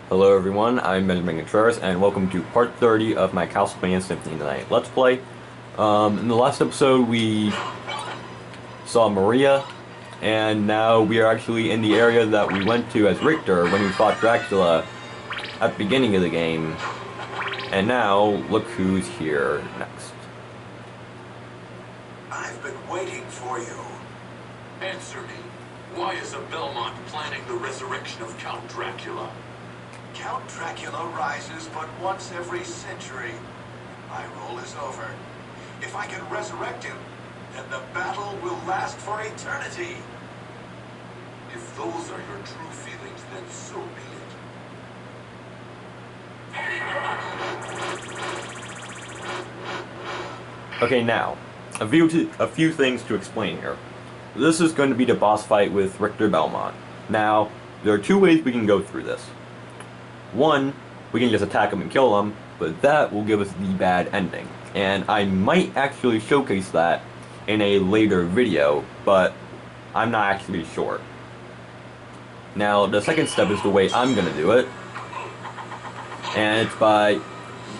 Hello everyone, I'm Benjamin Contreras, and welcome to part 30 of my Castlevania Symphony tonight. Let's play. In the last episode we saw Maria, and now we are actually in the area that we went to as Richter when we fought Dracula at the beginning of the game. And now, look who's here next. I've been waiting for you. Answer me. Why is a Belmont planning the resurrection of Count Dracula? Count Dracula rises but once every century. My role is over. If I can resurrect him, then the battle will last for eternity. If those are your true feelings, then so be it. Okay, now, a few things to explain here. This is going to be the boss fight with Richter Belmont. Now, there are two ways we can go through this. One, we can just attack him and kill him, but that will give us the bad ending. And I might actually showcase that in a later video, but I'm not actually sure. Now, the second step is the way I'm going to do it. And it's by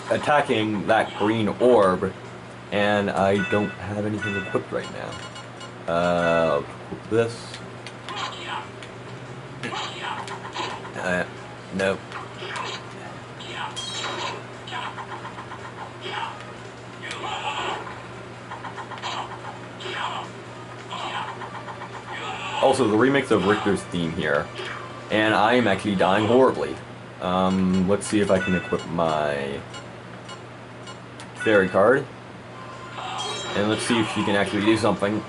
attacking that green orb, and I don't have anything equipped right now. I'll equip this. Nope. Also, the remix of Richter's theme here, and I am actually dying horribly. Let's see if I can equip my fairy card, and let's see if she can actually do something.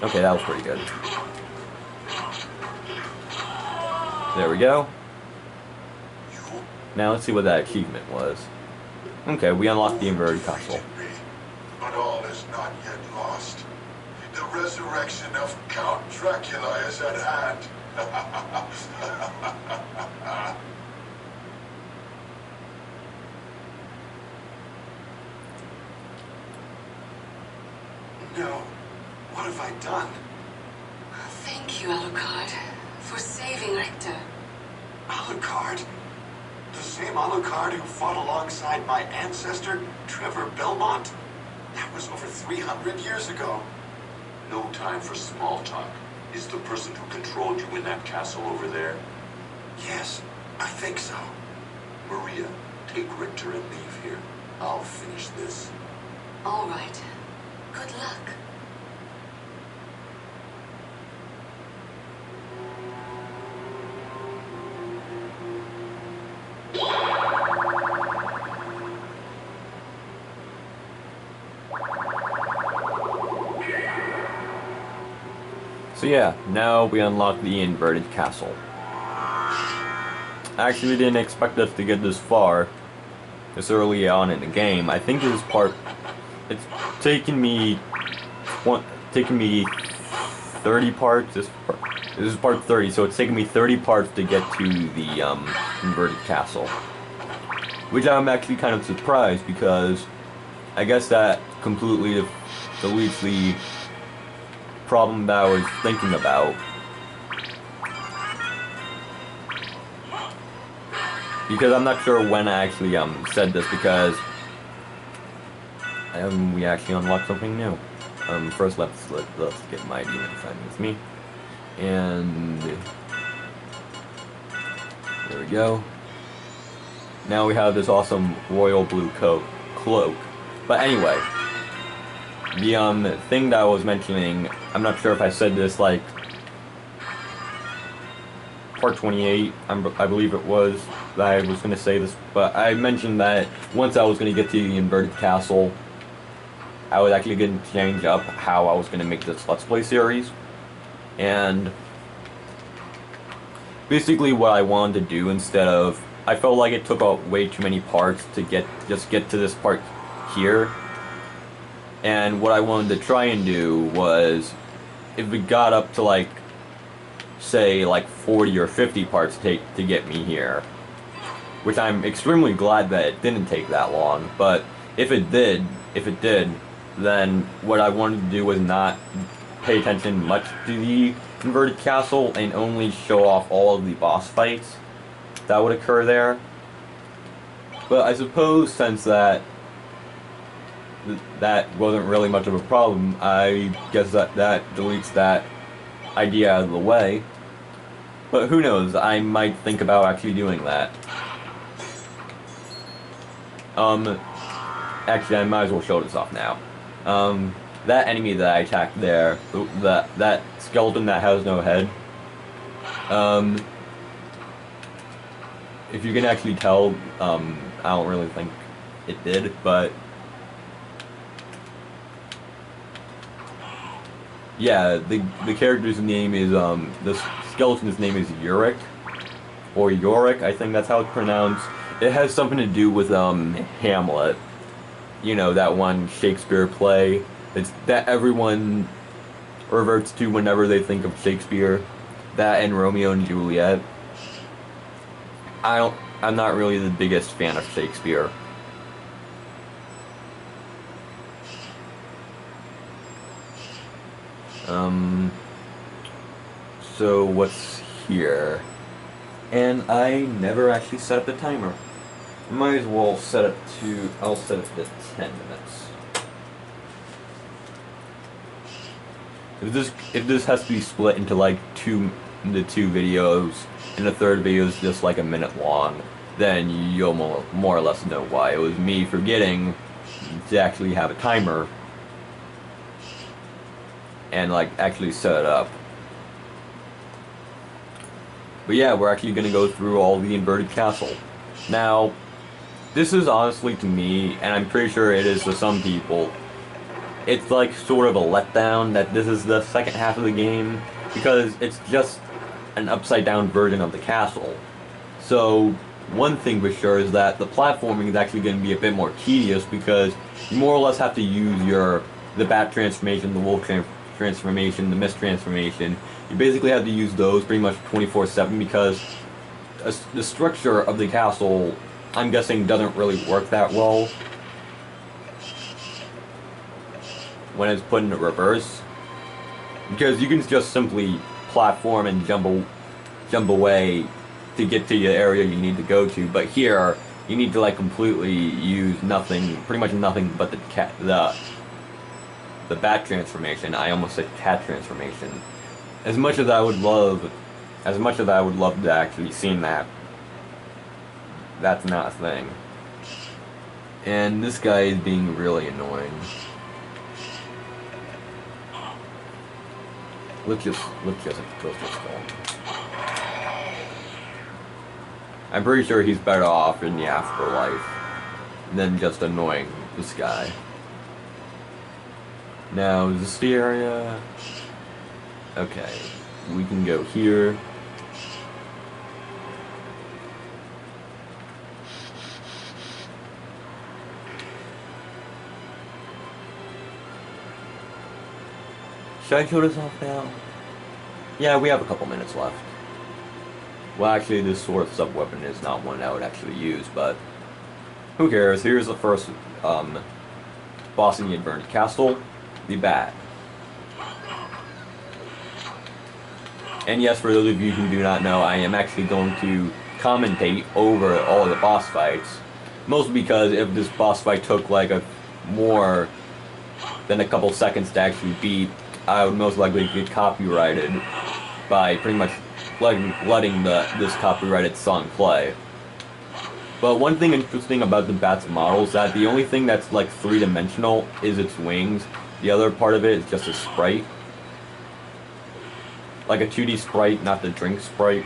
Okay, that was pretty good. There we go. Now let's see what that achievement was. Okay, we unlocked the inverted castle. But all is not yet lost. The resurrection of Count Dracula is at hand. No. What have I done? Thank you, Alucard, for saving Richter. Alucard? The same Alucard who fought alongside my ancestor, Richter Belmont? That was over 300 years ago. No time for small talk. Is the person who controlled you in that castle over there? Yes, I think so. Maria, take Richter and leave here. I'll finish this. All right. Good luck. So yeah, now we unlock the inverted castle. I actually didn't expect us to get this far, this early on in the game. I think this is it's taken me 30 parts. This is part 30, so it's taken me 30 parts to get to the inverted castle. Which I'm actually kind of surprised, because I guess that completely deletes the problem that I was thinking about. Because I'm not sure when I actually said this, because we actually unlocked something new. First let's get my demon friend with me. And there we go. Now we have this awesome royal blue cloak. But anyway, the thing that I was mentioning, I'm not sure if I said this like part 28, I believe it was, that I was going to say this, but I mentioned that once I was going to get to the inverted castle, I was actually going to change up how I was going to make this Let's Play series. And basically what I wanted to do, instead of, I felt like it took out way too many parts to just get to this part here. And what I wanted to try and do was, if it got up to like, say like 40 or 50 parts to get me here, which I'm extremely glad that it didn't take that long, but if it did, then what I wanted to do was not pay attention much to the inverted castle and only show off all of the boss fights that would occur there. But I suppose since that wasn't really much of a problem, I guess that deletes that idea out of the way. But who knows, I might think about actually doing that. Actually, I might as well show this off now. That enemy that I attacked there, that skeleton that has no head, if you can actually tell, I don't really think it did, but yeah, the character's name is, the skeleton's name is Yorick, or Yorick, I think that's how it's pronounced. It has something to do with, Hamlet. You know, that one Shakespeare play. It's that everyone reverts to whenever they think of Shakespeare. That and Romeo and Juliet. I'm not really the biggest fan of Shakespeare. So what's here? And I never actually set up the timer. Might as well set it to, I'll set it to 10 minutes. If this has to be split into like two videos, and the third video is just like a minute long, then you'll more or less know why. It was me forgetting to actually have a timer and like actually set it up. But yeah, we're actually gonna go through all the inverted castle. Now, this is honestly to me, and I'm pretty sure it is to some people, it's like sort of a letdown that this is the second half of the game, because it's just an upside down version of the castle. So one thing for sure is that the platforming is actually going to be a bit more tedious, because you more or less have to use the bat transformation, the wolf transformation, the mist transformation. You basically have to use those pretty much 24/7, because the structure of the castle, I'm guessing, doesn't really work that well when it's put into reverse, because you can just simply platform and jump away to get to the area you need to go to, but here you need to like completely use pretty much nothing but the bat transformation. I almost said cat transformation. As much as I would love to actually see that, that's not a thing. And this guy is being really annoying. Let's just kill him. I'm pretty sure he's better off in the afterlife than just annoying this guy. Now, is this the area? Okay, we can go here. Should I show this off now? Yeah, we have a couple minutes left. Well, actually, this sort of sub-weapon is not one I would actually use, but who cares? Here's the first boss in the inverted castle, the bat. And yes, for those of you who do not know, I am actually going to commentate over all the boss fights. Mostly because if this boss fight took like more than a couple seconds to actually beat, I would most likely get copyrighted by pretty much letting this copyrighted song play. But one thing interesting about the bat's model is that the only thing that's like three-dimensional is its wings. The other part of it is just a sprite. Like a 2D sprite, not the drink sprite.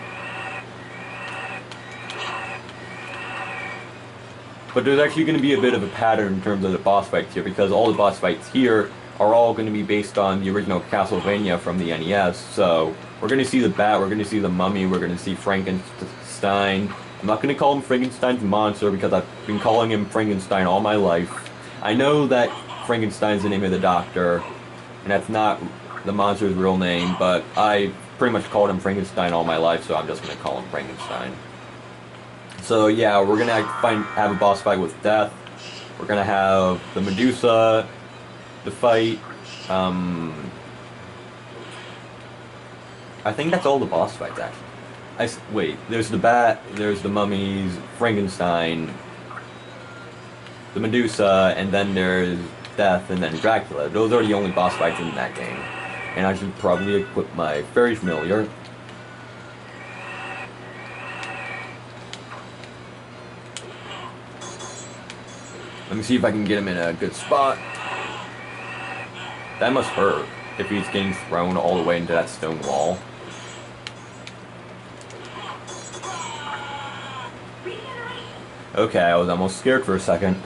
But there's actually going to be a bit of a pattern in terms of the boss fights here, because all the boss fights here are all going to be based on the original Castlevania from the NES. So we're going to see the bat, we're going to see the mummy, we're going to see Frankenstein. I'm not going to call him Frankenstein's monster, because I've been calling him Frankenstein all my life. I know that Frankenstein's the name of the doctor, and that's not the monster's real name, but I pretty much called him Frankenstein all my life, so I'm just going to call him Frankenstein. So yeah, we're going to have a boss fight with Death. We're going to have the Medusa to fight. I think that's all the boss fights, actually. Wait, there's the Bat, there's the Mummies, Frankenstein, the Medusa, and then there's Death, and then Dracula. Those are the only boss fights in that game. And I should probably equip my Fairy Familiar. Let me see if I can get him in a good spot. That must hurt if he's getting thrown all the way into that stone wall. Okay, I was almost scared for a second.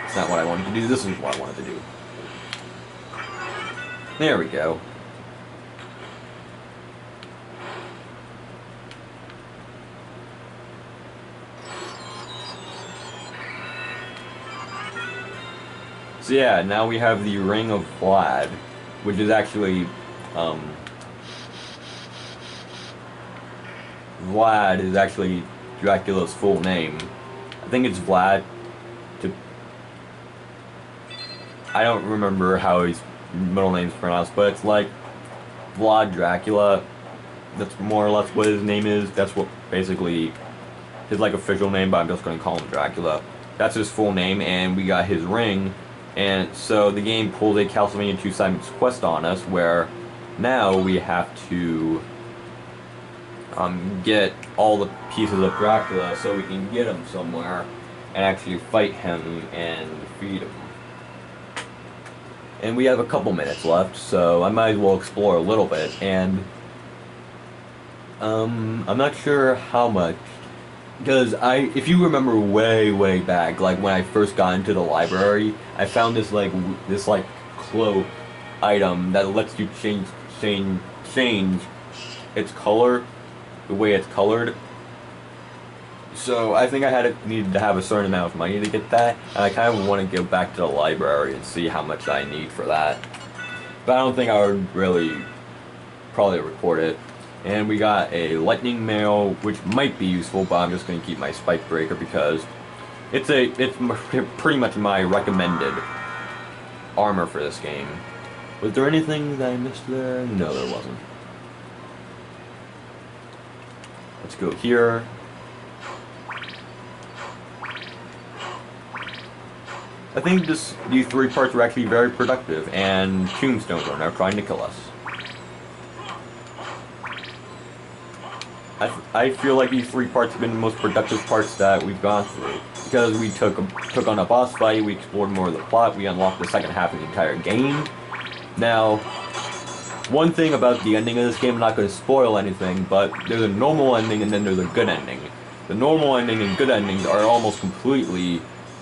It's not what I wanted to do, this is what I wanted to do. There we go. So yeah, now we have the Ring of Vlad, which is actually, Vlad is actually Dracula's full name. I think it's Vlad. I don't remember how his middle name's pronounced, but it's like Vlad Dracula. That's more or less what his name is. That's what basically his like official name, but I'm just going to call him Dracula. That's his full name, and we got his ring. And so the game pulled a Castlevania 2 Simon's Quest on us, where now we have to get all the pieces of Dracula so we can get him somewhere and actually fight him and defeat him. And we have a couple minutes left, so I might as well explore a little bit. And I'm not sure how much, because if you remember way back, like when I first got into the library, I found this cloak item that lets you change its color, the way it's colored. So I think I needed to have a certain amount of money to get that, and I kind of want to go back to the library and see how much I need for that. But I don't think I would really probably record it. And we got a lightning mail, which might be useful, but I'm just going to keep my spike breaker because it's pretty much my recommended armor for this game. Was there anything that I missed there? No, there wasn't. Let's go here. I think these 3 parts were actually very productive, and tombstones are now trying to kill us. I feel like these 3 parts have been the most productive parts that we've gone through, because we took on a boss fight, we explored more of the plot, we unlocked the second half of the entire game. Now, one thing about the ending of this game, I'm not going to spoil anything, but there's a normal ending and then there's a good ending. The normal ending and good endings are almost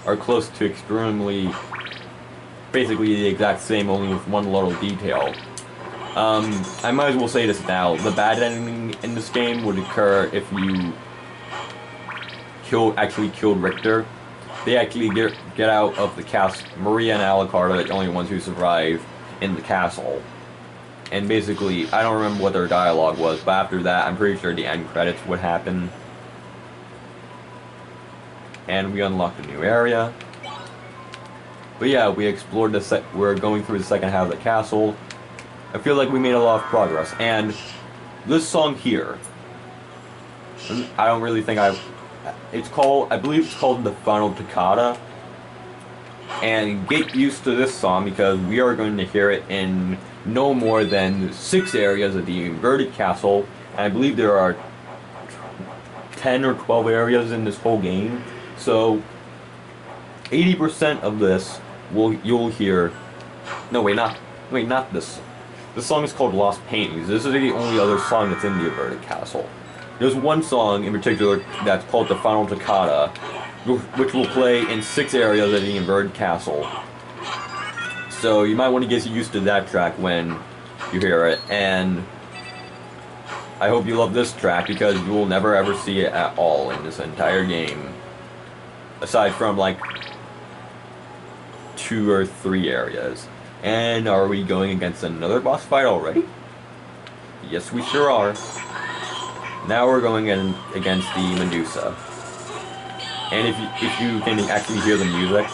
are close to extremely, basically the exact same, only with one little detail. I might as well say this now. The bad ending in this game would occur if you actually killed Richter. They actually get out of the castle. Maria and Alucard are the only ones who survive in the castle. And basically, I don't remember what their dialogue was, but after that, I'm pretty sure the end credits would happen. And we unlocked a new area. But yeah, we explored we're going through the second half of the castle. I feel like we made a lot of progress. And this song here, I don't really think I believe it's called the Final Toccata. And get used to this song because we are going to hear it in no more than 6 areas of the inverted castle. And I believe there are 10 or 12 areas in this whole game. So 80% of this you'll hear. No, wait, not this. This song is called Lost Paintings. This is the only other song that's in the inverted castle. There's one song in particular that's called the Final Toccata, which will play in 6 areas of the inverted castle. So you might want to get used to that track when you hear it, and I hope you love this track because you will never ever see it at all in this entire game. Aside from like 2 or 3 areas. And are we going against another boss fight already? Yes, we sure are. Now we're going against the Medusa. And if you can actually hear the music,